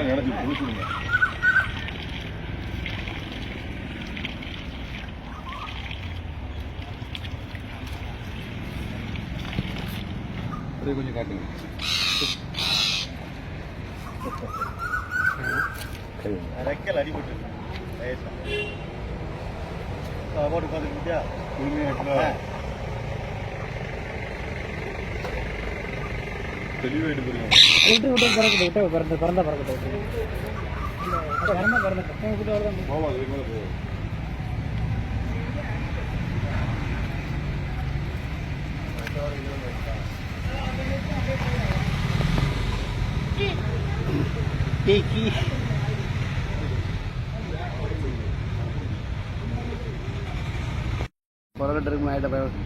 நினைச்சு குளிச்சுடுங்க. கொஞ்சம் காட்டுங்க. ரெக்கல் அடிபட்டு போட்டு பார்த்துக்கிட்டியா தெளிவாயிட்டு போறீங்க. விட்டு விட்டு பறக்கட்டும், விட்டு பிறந்த பிறந்த பறக்கட்டும். பிறந்த பிறந்த போவா அதுக்கு மேலே போகும். பறக்கட்டு இருக்கு.